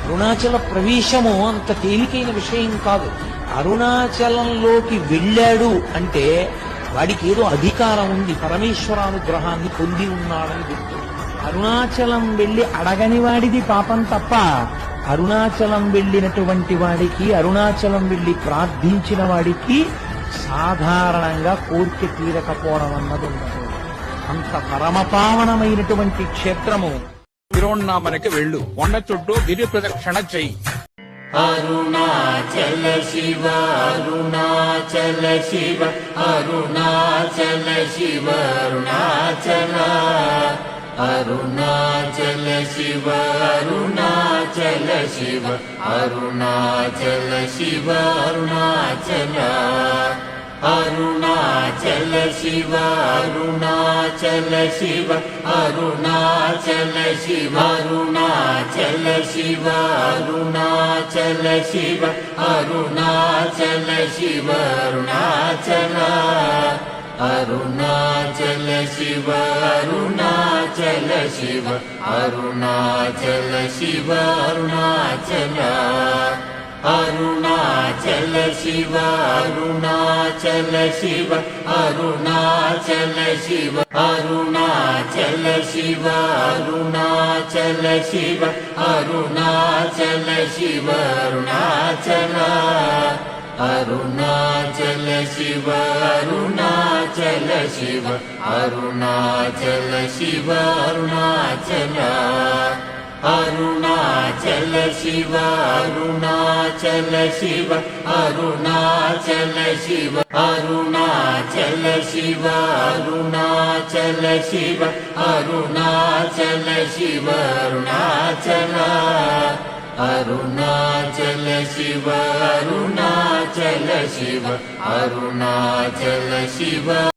అరుణాచల ప్రవేశము అంత తేలికైన విషయం కాదు. అరుణాచలంలోకి వెళ్ళాడు అంటే వాడికి ఏదో అధికారం ఉంది, పరమేశ్వరానుగ్రహాన్ని పొంది ఉన్నాడని గుర్తు. అరుణాచలం వెళ్ళి అడగని వాడిది పాపం తప్ప, అరుణాచలం వెళ్ళినటువంటి వాడికి, అరుణాచలం వెళ్ళి ప్రార్థించిన వాడికి సాధారణంగా కోరిక తీరకపోవడం అన్నది ఉండదు. అంత పరమపావనమైనటువంటి క్షేత్రము. తిరువణామలకి వెళ్ళు, కొండ చుట్టూ గిరి ప్రదక్షిణ చెయ్యి. అరుణాచల శివ అరుణాచల శివ అరుణాచల శివ అరుణాచల అరుణాచల శివ అరుణాచల శివ అరుణాచల శివ అరుణాచల అరుణాచల శివ అరుణాచల శివ అరుణాచల శివ అరుణాచల శివ అరుణాచల శివ అరుణాచల శివ అరుణాచల అరుణాచల శివ అరుణాచల శివ అరుణాచల శివ అరుణాచల అరుణాచల శివ అరుణాచల శివ అరుణాచల శివ అరుణాచల శివ అరుణాచల శివ అరుణాచల శివ అరుణాచల అరుణాచల శివ అరుణాచల శివ అరుణాచల శివ అరుణాచల అరుణాచల శివ అరుణాచల శివ అరుణాచల శివ అరుణాచల శివ అరుణాచల శివ అరుణాచల శివ అరుణాచల అరుణాచల శివ అరుణాచల శివ అరుణాచల శివ